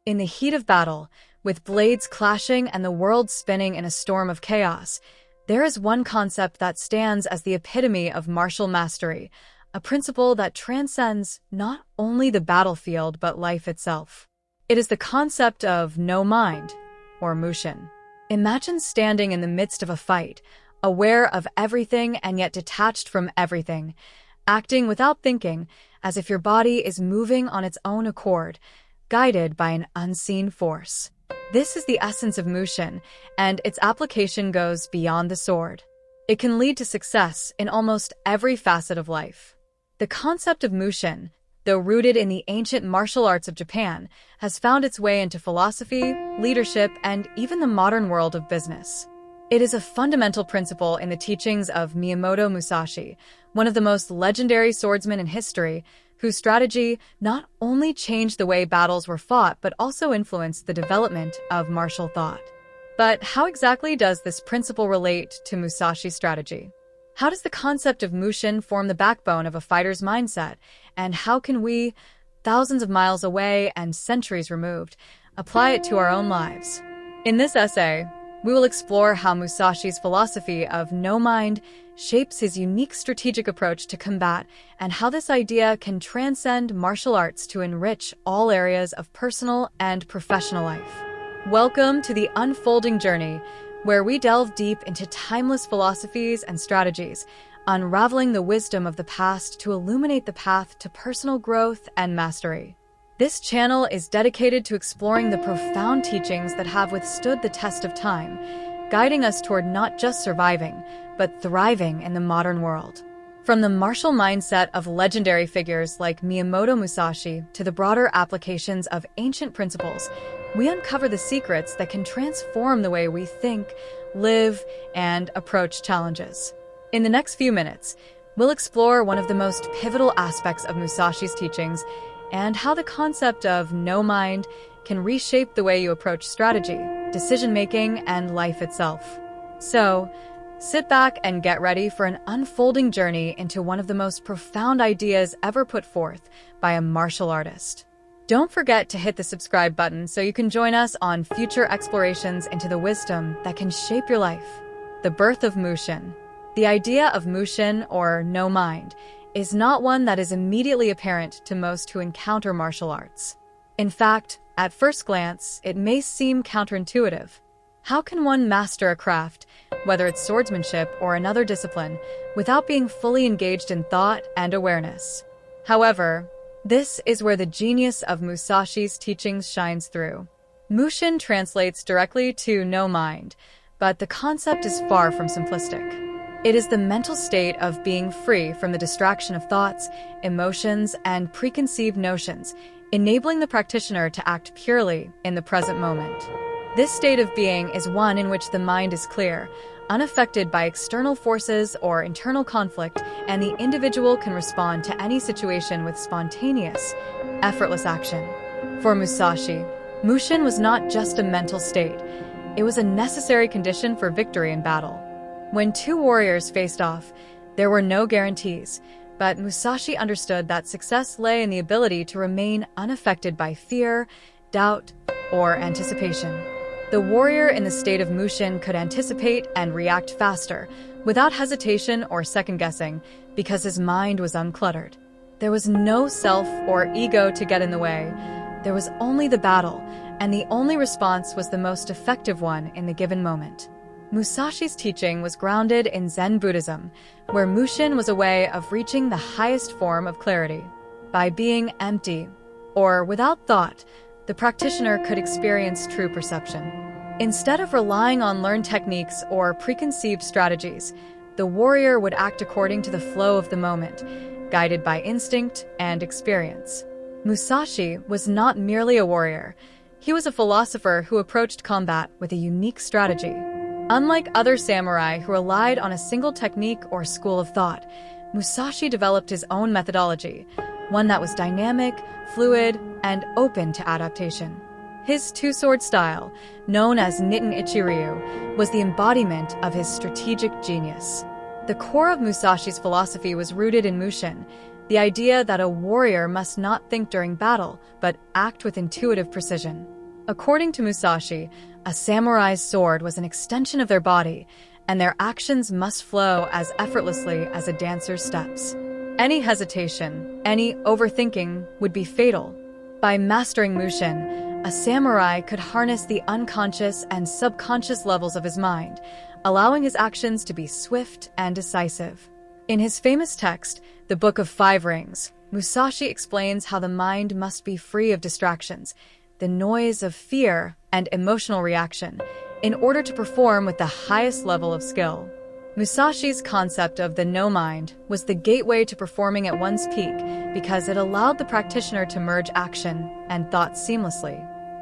In the heat of battle, with blades clashing and the world spinning in a storm of chaos, there is one concept that stands as the epitome of martial mastery, a principle that transcends not only the battlefield but life itself. It is the concept of no mind, or Mushin. Imagine standing in the midst of a fight, aware of everything and yet detached from everything, acting without thinking, as if your body is moving on its own accord, guided by an unseen force. This is the essence of Mushin, and its application goes beyond the sword. It can lead to success in almost every facet of life. The concept of Mushin, though rooted in the ancient martial arts of Japan, has found its way into philosophy, leadership, and even the modern world of business. It is a fundamental principle in the teachings of Miyamoto Musashi, one of the most legendary swordsmen in history, whose strategy not only changed the way battles were fought but also influenced the development of martial thought. But how exactly does this principle relate to Musashi's strategy? How does the concept of Mushin form the backbone of a fighter's mindset, and how can we, thousands of miles away and centuries removed, apply it to our own lives? In this essay, we will explore how Musashi's philosophy of no mind shapes his unique strategic approach to combat, and how this idea can transcend martial arts to enrich all areas of personal and professional life. Welcome to the unfolding journey, where we delve deep into timeless philosophies and strategies, unraveling the wisdom of the past to illuminate the path to personal growth and mastery. This channel is dedicated to exploring the profound teachings that have withstood the test of time, guiding us toward not just surviving, but thriving in the modern world. From the martial mindset of legendary figures like Miyamoto Musashi to the broader applications of ancient principles, we uncover the secrets that can transform the way we think, live, and approach challenges. In the next few minutes, we'll explore one of the most pivotal aspects of Musashi's teachings and how the concept of no mind can reshape the way you approach strategy, decision-making, and life itself. So, sit back and get ready for an unfolding journey into one of the most profound ideas ever put forth by a martial artist. Don't forget to hit the subscribe button so you can join us on future explorations into the wisdom that can shape your life. The birth of Mushin. The idea of Mushin, or no mind, is not one that is immediately apparent to most who encounter martial arts. In fact, at first glance, it may seem counterintuitive. How can one master a craft, whether it's swordsmanship or another discipline, without being fully engaged in thought and awareness? However, this is where the genius of Musashi's teachings shines through. Mushin translates directly to no mind, but the concept is far from simplistic. It is the mental state of being free from the distraction of thoughts, emotions, and preconceived notions, enabling the practitioner to act purely in the present moment. This state of being is one in which the mind is clear, unaffected by external forces or internal conflict, and the individual can respond to any situation with spontaneous, effortless action. For Musashi, Mushin was not just a mental state, it was a necessary condition for victory in battle. When two warriors faced off, there were no guarantees, but Musashi understood that success lay in the ability to remain unaffected by fear, doubt, or anticipation. The warrior in the state of Mushin could anticipate and react faster, without hesitation or second-guessing, because his mind was uncluttered. There was no self or ego to get in the way. There was only the battle, and the only response was the most effective one in the given moment. Musashi's teaching was grounded in Zen Buddhism, where Mushin was a way of reaching the highest form of clarity. By being empty, or without thought, the practitioner could experience true perception. Instead of relying on learned techniques or preconceived strategies, the warrior would act according to the flow of the moment, guided by instinct and experience. Musashi was not merely a warrior. He was a philosopher who approached combat with a unique strategy. Unlike other samurai who relied on a single technique or school of thought, Musashi developed his own methodology, one that was dynamic, fluid, and open to adaptation. His two-sword style, known as Nitten Ichi-ryu, was the embodiment of his strategic genius. The core of Musashi's philosophy was rooted in Mushin, the idea that a warrior must not think during battle, but act with intuitive precision. According to Musashi, a samurai's sword was an extension of their body, and their actions must flow as effortlessly as a dancer's steps. Any hesitation, any overthinking would be fatal. By mastering Mushin, a samurai could harness the unconscious and subconscious levels of his mind, allowing his actions to be swift and decisive. In his famous text, The Book of Five Rings, Musashi explains how the mind must be free of distractions, the noise of fear and emotional reaction, in order to perform with the highest level of skill. Musashi's concept of the no mind was the gateway to performing at one's peak because it allowed the practitioner to merge action and thought seamlessly.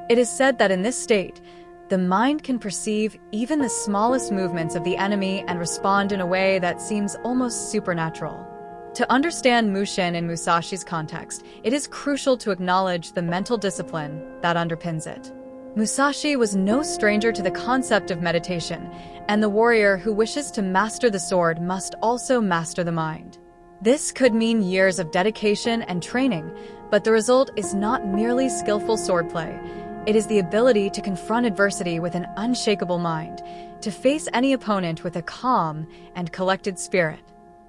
It is said that in this state, the mind can perceive even the smallest movements of the enemy and respond in a way that seems almost supernatural. To understand Mushin in Musashi's context, it is crucial to acknowledge the mental discipline that underpins it. Musashi was no stranger to the concept of meditation, and the warrior who wishes to master the sword must also master the mind. This could mean years of dedication and training, but the result is not merely skillful swordplay. It is the ability to confront adversity with an unshakable mind, to face any opponent with a calm and collected spirit.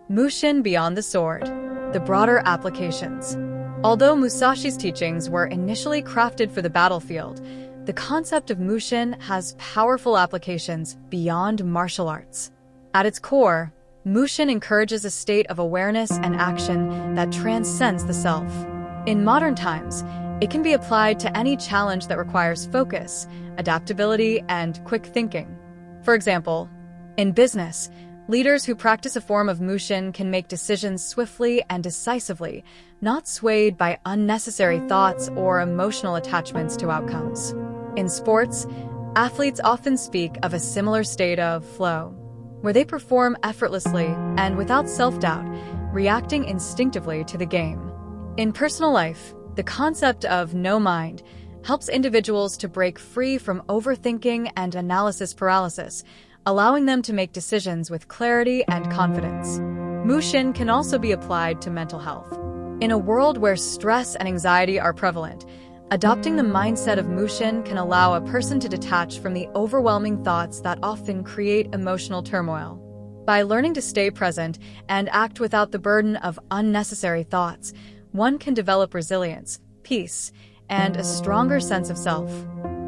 Mushin beyond the sword, the broader applications. Although Musashi's teachings were initially crafted for the battlefield, the concept of Mushin has powerful applications beyond martial arts. At its core, Mushin encourages a state of awareness and action that transcends the self. In modern times, it can be applied to any challenge that requires focus, adaptability, and quick thinking. For example, in business, leaders who practice a form of Mushin can make decisions swiftly and decisively, not swayed by unnecessary thoughts or emotional attachments to outcomes. In sports, athletes often speak of a similar state of flow, where they perform effortlessly and without self-doubt, reacting instinctively to the game. In personal life, the concept of no mind helps individuals to break free from overthinking and analysis paralysis, allowing them to make decisions with clarity and confidence. Mushin can also be applied to mental health. In a world where stress and anxiety are prevalent, adopting the mindset of Mushin can allow a person to detach from the overwhelming thoughts that often create emotional turmoil. By learning to stay present and act without the burden of unnecessary thoughts, one can develop resilience, peace, and a stronger sense of self.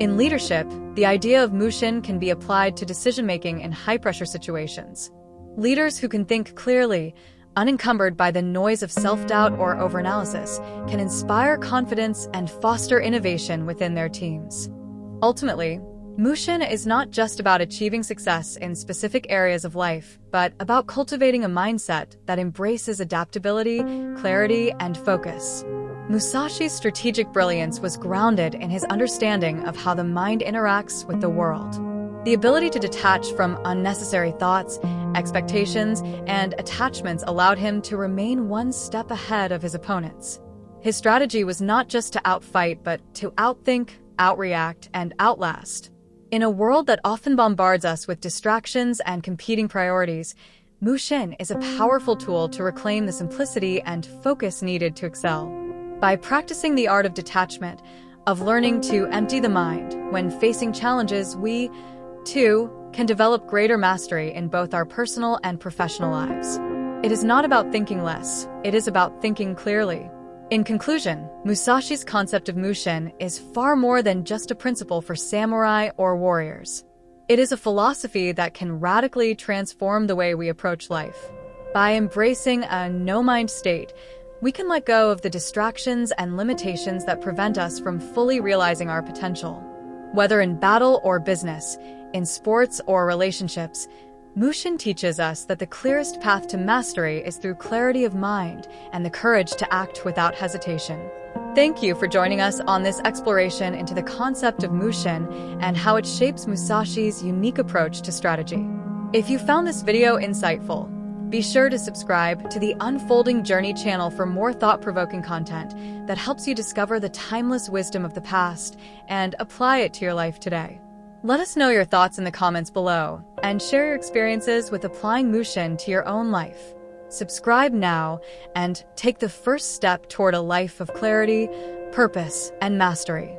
In leadership, the idea of Mushin can be applied to decision-making in high-pressure situations. Leaders who can think clearly, unencumbered by the noise of self-doubt or overanalysis, can inspire confidence and foster innovation within their teams. Ultimately, Mushin is not just about achieving success in specific areas of life, but about cultivating a mindset that embraces adaptability, clarity, and focus. Musashi's strategic brilliance was grounded in his understanding of how the mind interacts with the world. The ability to detach from unnecessary thoughts, expectations, and attachments allowed him to remain one step ahead of his opponents. His strategy was not just to outfight, but to outthink, outreact, and outlast. In a world that often bombards us with distractions and competing priorities, Mushin is a powerful tool to reclaim the simplicity and focus needed to excel. By practicing the art of detachment, of learning to empty the mind when facing challenges, we, too, can develop greater mastery in both our personal and professional lives. It is not about thinking less, it is about thinking clearly. In conclusion, Musashi's concept of Mushin is far more than just a principle for samurai or warriors. It is a philosophy that can radically transform the way we approach life. By embracing a no-mind state, we can let go of the distractions and limitations that prevent us from fully realizing our potential. Whether in battle or business, in sports or relationships, Mushin teaches us that the clearest path to mastery is through clarity of mind and the courage to act without hesitation. Thank you for joining us on this exploration into the concept of Mushin and how it shapes Musashi's unique approach to strategy. If you found this video insightful, be sure to subscribe to the Unfolding Journey channel for more thought-provoking content that helps you discover the timeless wisdom of the past and apply it to your life today. Let us know your thoughts in the comments below and share your experiences with applying Mushin to your own life. Subscribe now and take the first step toward a life of clarity, purpose, and mastery.